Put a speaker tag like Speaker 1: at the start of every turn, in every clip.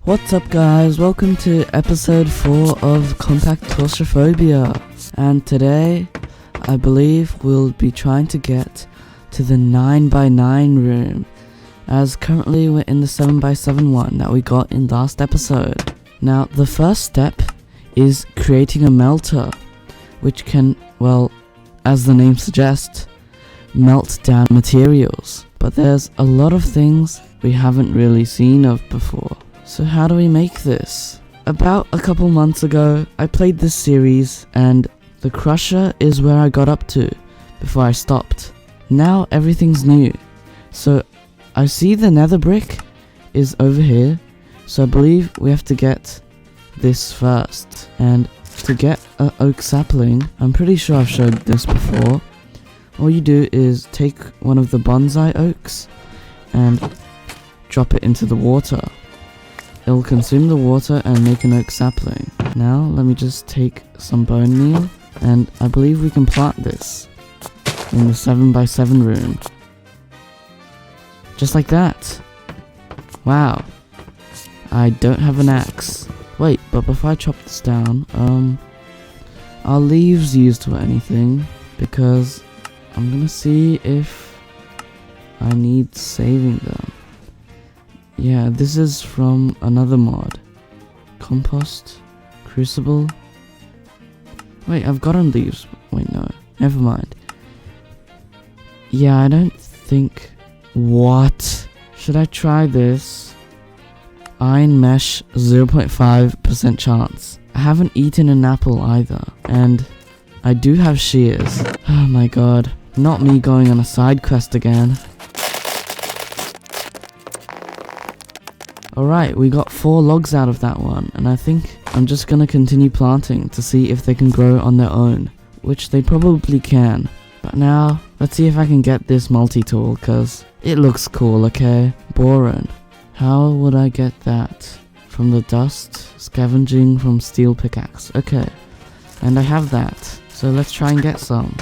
Speaker 1: What's up guys, welcome to episode 4 of Compact Claustrophobia, and today I believe we'll be trying to get to the 9x9 room, as currently we're in the 7x7 one that we got in last episode. Now the first step is creating a melter, which can, well, as the name suggests, melt down materials, but there's a lot of things we haven't really seen of before. So how do we make this? About a couple months ago, I played this series and the crusher is where I got up to before I stopped. Now everything's new. So I see the nether brick is over here, so I believe we have to get this first. And to get an oak sapling, I'm pretty sure I've showed this before. All you do is take one of the bonsai oaks and drop it into the water. It'll consume the water and make an oak sapling. Now let me just take some bone meal, and I believe we can plant this in the 7x7 room. Just like that. Wow. I don't have an axe. Wait, but before I chop this down, are leaves used for anything? Because I'm gonna see if I need saving them. Yeah, this is from another mod. Compost, crucible. Wait, I've gotten leaves. Wait, no, never mind. Yeah, I don't think. What? Should I try this? Iron mesh, 0.5% chance. I haven't eaten an apple either, and I do have shears. Oh my god, not me going on a side quest again. Alright, we got 4 logs out of that one, and I think I'm just gonna continue planting to see if they can grow on their own, which they probably can. But now, let's see if I can get this multi-tool, cause it looks cool, okay? Boron. How would I get that? From the dust, scavenging from steel pickaxe. Okay, and I have that, so let's try and get some.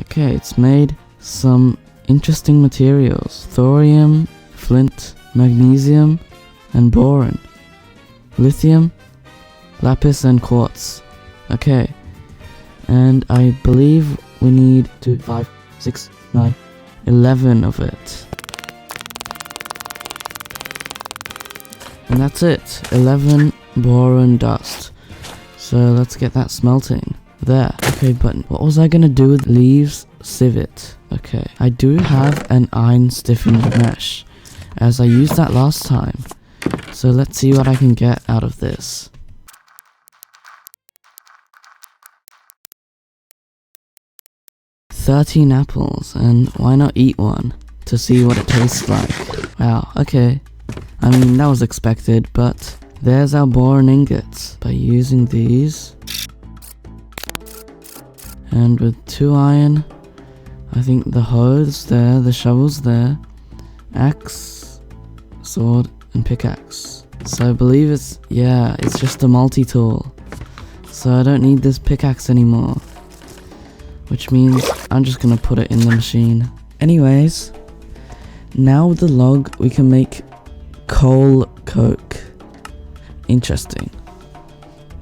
Speaker 1: Okay, it's made some interesting materials. Thorium, flint, magnesium, and boron. Lithium, lapis, and quartz. Okay, and I believe we need 2, 5, 6, 9, 11 of it. And that's it, 11 boron dust. So let's get that smelting. There. Okay, but what was I gonna do with leaves? Sieve it. Okay, I do have an iron stiffened mesh, as I used that last time. So let's see what I can get out of this. $13 apples, and why not eat one to see what it tastes like? Wow, okay. I mean, that was expected, but there's our boron ingots. By using these, and with 2 iron, I think the hoes there, the shovels there, axe, sword, and pickaxe. So I believe it's just a multi-tool. So I don't need this pickaxe anymore, which means I'm just gonna put it in the machine. Anyways, now with the log we can make coal coke. Interesting.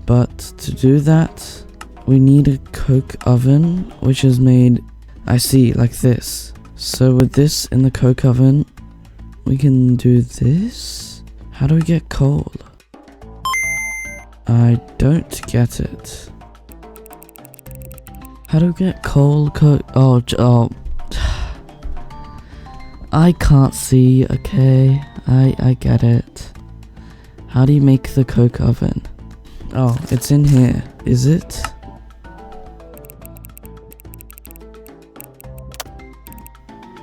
Speaker 1: But to do that, we need a coke oven, which is made, I see, like this. So with this in the coke oven, we can do this. How do we get coal? I don't get it. How do we get coal coke? Oh. I can't see, okay. I get it. How do you make the coke oven? Oh, it's in here. Is it?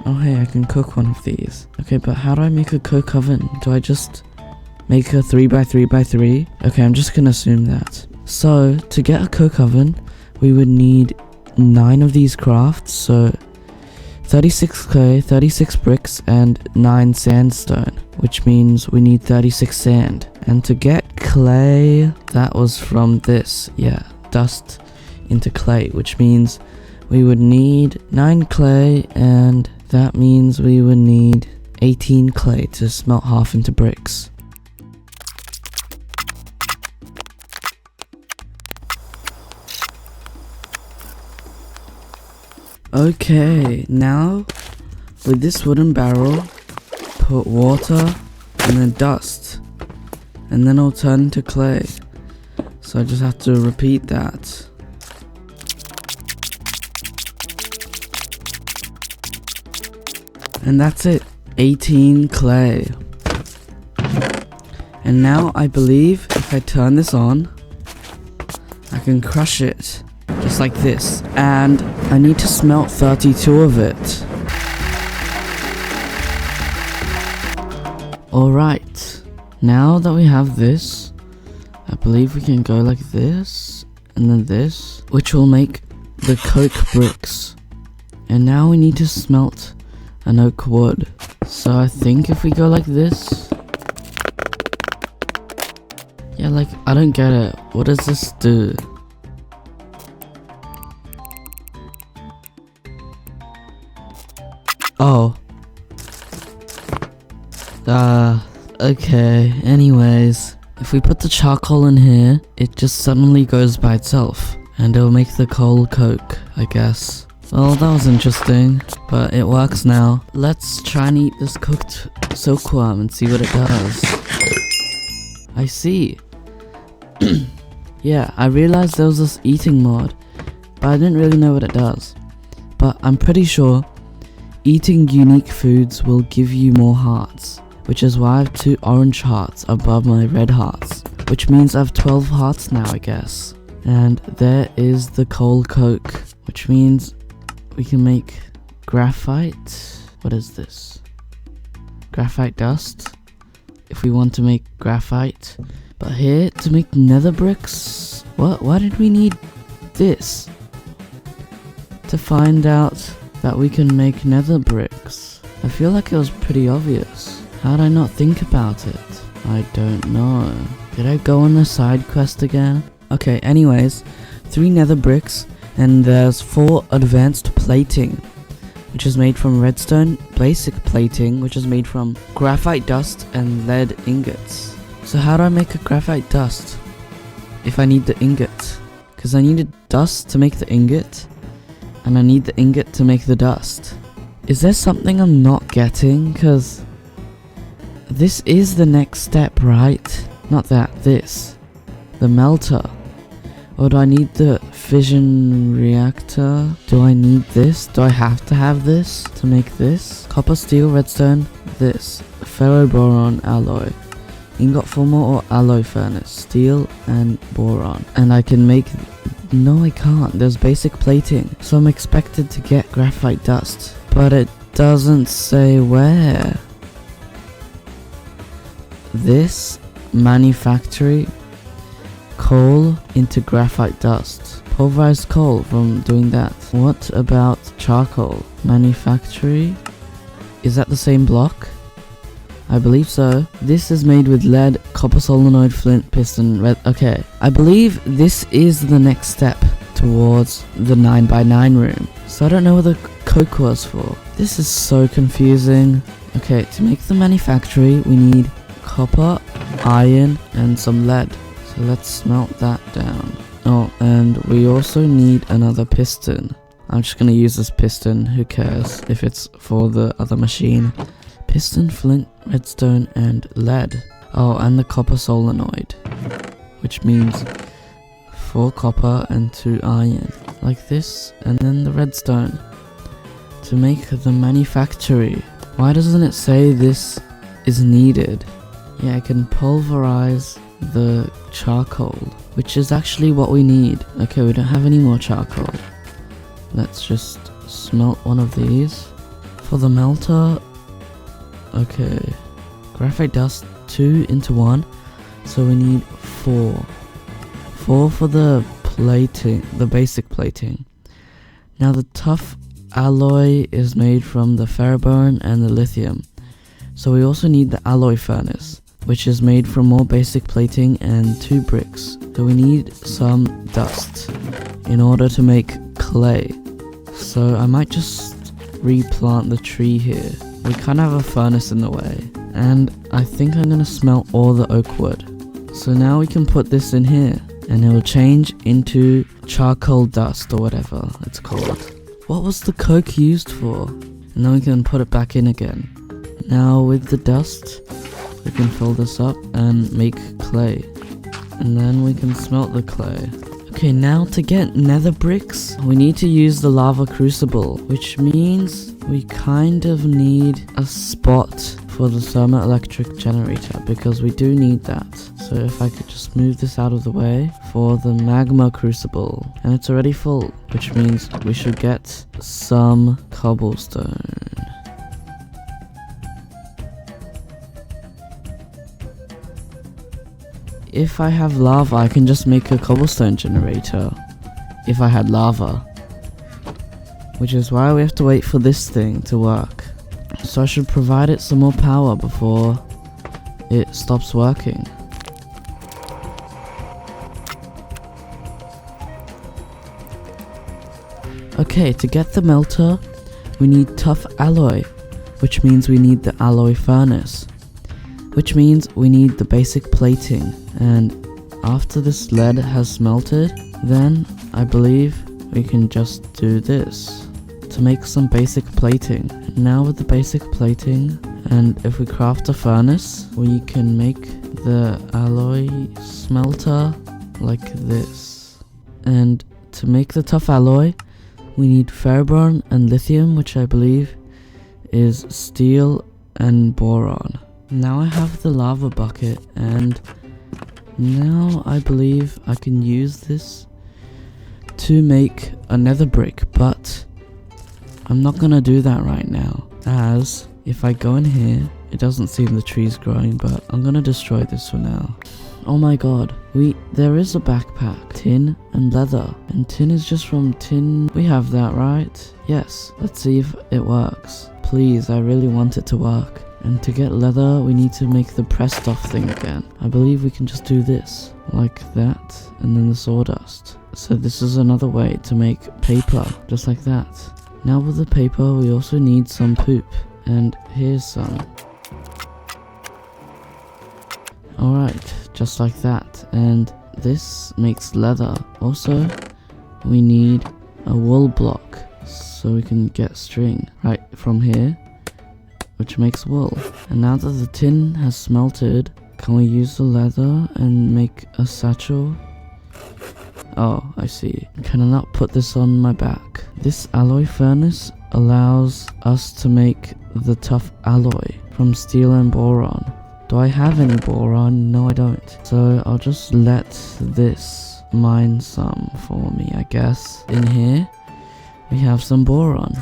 Speaker 1: Oh hey, I can cook one of these. Okay, but how do I make a coke oven? Do I just make a 3x3x3? Okay, I'm just gonna assume that. So, to get a coke oven, we would need 9 of these crafts, so 36 clay, 36 bricks, and 9 sandstone, which means we need 36 sand. And to get clay, that was from this, dust into clay, which means we would need 9 clay, and that means we would need 18 clay to smelt half into bricks. Okay, now with this wooden barrel, put water and then dust, and then it'll turn into clay. So I just have to repeat that. And that's it, 18 clay. And now I believe if I turn this on, I can crush it, just like this. And I need to smelt 32 of it. Alright, now that we have this, I believe we can go like this, and then this, which will make the coke bricks. And now we need to smelt an oak wood. So I think if we go like this, yeah, like, I don't get it. What does this do? Oh. Okay. Anyways, if we put the charcoal in here, it just suddenly goes by itself. And it'll make the coal coke, I guess. Well, that was interesting, but it works now. Let's try and eat this cooked silkworm and see what it does. I see. Yeah, I realized there was this eating mod, but I didn't really know what it does. But I'm pretty sure eating unique foods will give you more hearts, which is why I have 2 orange hearts above my red hearts, which means I have 12 hearts now, I guess. And there is the coal coke, which means we can make graphite. What is this? Graphite dust, if we want to make graphite. But here, to make nether bricks, why did we need this? To find out that we can make nether bricks. I feel like it was pretty obvious. How did I not think about it? I don't know. Did I go on a side quest again? Okay, anyways, 3 nether bricks, and there's 4 advanced plating, which is made from redstone, basic plating, which is made from graphite dust and lead ingots. So how do I make a graphite dust if I need the ingot? Because I needed dust to make the ingot, and I need the ingot to make the dust. Is there something I'm not getting? Because this is the next step, right? Not that, this. The melter. Or do I need the fission reactor? Do I need this? Do I have to have this to make this? Copper, steel, redstone, this. Ferroboron alloy. Ingot former or alloy furnace. Steel and boron. And I can make... No, I can't. There's basic plating. So I'm expected to get graphite dust. But it doesn't say where. This manufactory coal into graphite dust. Pulverized coal from doing that. What about charcoal? Manufactory? Is that the same block? I believe so. This is made with lead, copper solenoid, flint, piston, red. Okay. I believe this is the next step towards the 9x9 room. So I don't know what the coke was for. This is so confusing. Okay, to make the manufactory, we need copper, iron, and some lead. So let's smelt that down. Oh, and we also need another piston. I'm just gonna use this piston, who cares if it's for the other machine. Piston, flint, redstone, and lead. Oh, and the copper solenoid, which means 4 copper and 2 iron. Like this, and then the redstone. To make the manufactory. Why doesn't it say this is needed? Yeah, I can pulverize the charcoal, which is actually what we need. Okay, we don't have any more charcoal. Let's just smelt one of these. For the melter, okay, graphite dust 2 into 1, so we need 4. 4 for the plating, the basic plating. Now the tough alloy is made from the ferroboron and the lithium, so we also need the alloy furnace, which is made from more basic plating and 2 bricks. So we need some dust in order to make clay. So I might just replant the tree here. we kind of have a furnace in the way. And I think I'm gonna smelt all the oak wood. So now we can put this in here, and it will change into charcoal dust or whatever it's called. What was the coke used for? And then we can put it back in again. Now with the dust, we can fill this up and make clay. And then we can smelt the clay. Okay, now to get nether bricks, we need to use the lava crucible, which means we kind of need a spot for the thermoelectric generator, because we do need that. So if I could just move this out of the way for the magma crucible, and it's already full, which means we should get some cobblestone. If I have lava, I can just make a cobblestone generator. If I had lava. Which is why we have to wait for this thing to work. So I should provide it some more power before it stops working. Okay, to get the melter, we need tough alloy, which means we need the alloy furnace, which means we need the basic plating. And after this lead has smelted, then I believe we can just do this to make some basic plating. Now with the basic plating, and if we craft a furnace, we can make the alloy smelter like this. And to make the tough alloy, we need ferroboron and lithium, which I believe is steel and boron. Now I have the lava bucket, and now I believe I can use this to make a nether brick, but I'm not gonna do that right now, as if I go in here, it doesn't seem the tree's growing, but I'm gonna destroy this for now. Oh my god, there is a backpack, tin and leather, and tin is just from tin. We have that, right? Yes, let's see if it works. Please, I really want it to work. And to get leather, we need to make the pressed off thing again. I believe we can just do this, like that, and then the sawdust. So this is another way to make paper, just like that. Now with the paper, we also need some poop, and here's some. Alright, just like that, and this makes leather. Also, we need a wool block, so we can get string right from here, which makes wool. And now that the tin has smelted, can we use the leather and make a satchel? Oh, I see. Can I not put this on my back? This alloy furnace allows us to make the tough alloy from steel and boron. Do I have any boron? No, I don't. So I'll just let this mine some for me, I guess. In here, we have some boron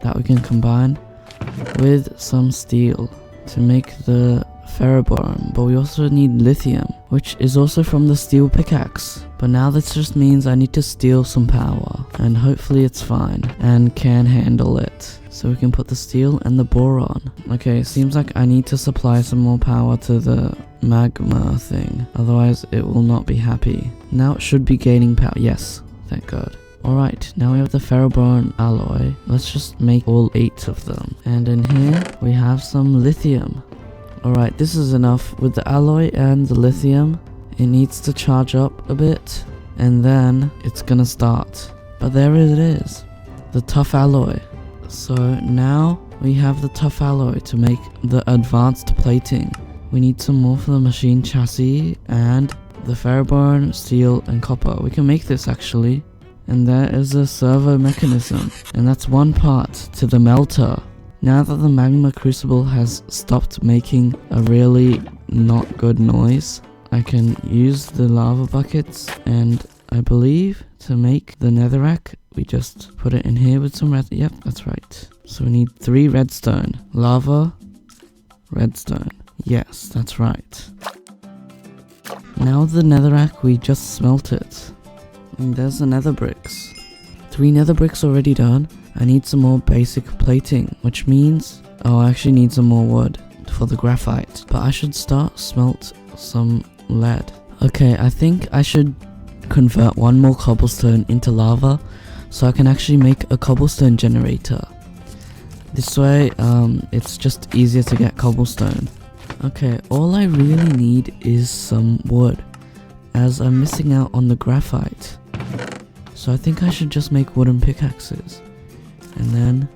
Speaker 1: that we can combine with some steel to make the ferroboron, but we also need lithium, which is also from the steel pickaxe. But now this just means I need to steal some power, and hopefully it's fine and can handle it. So we can put the steel and the boron. Okay, it seems like I need to supply some more power to the magma thing, otherwise it will not be happy. Now it should be gaining power. Yes, thank god. Alright, now we have the ferroboron alloy. Let's just make all 8 of them. And in here, we have some lithium. Alright, this is enough. With the alloy and the lithium, it needs to charge up a bit, and then it's gonna start. But there it is, the tough alloy. So now we have the tough alloy to make the advanced plating. We need some more for the machine chassis and the ferroboron, steel, and copper. We can make this actually. And there is a servo mechanism, and that's one part to the melter. Now that the magma crucible has stopped making a really not good noise, I can use the lava buckets, and I believe to make the netherrack, we just put it in here with some red. Yep, that's right. So we need 3 redstone, lava, redstone. Yes, that's right. Now the netherrack, we just smelt it. And there's the nether bricks. 3 nether bricks already done. I need some more basic plating, which means I actually need some more wood for the graphite. But I should start smelt some lead. Okay, I think I should convert 1 more cobblestone into lava so I can actually make a cobblestone generator. This way, it's just easier to get cobblestone. Okay, all I really need is some wood, as I'm missing out on the graphite. So I think I should just make wooden pickaxes, and then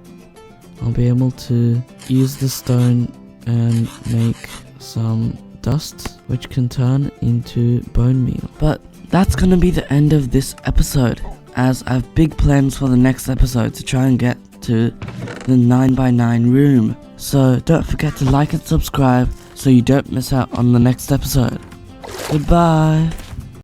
Speaker 1: I'll be able to use the stone and make some dust, which can turn into bone meal. But that's gonna be the end of this episode, as I have big plans for the next episode to try and get to the 9x9 room. So don't forget to like and subscribe so you don't miss out on the next episode. Goodbye.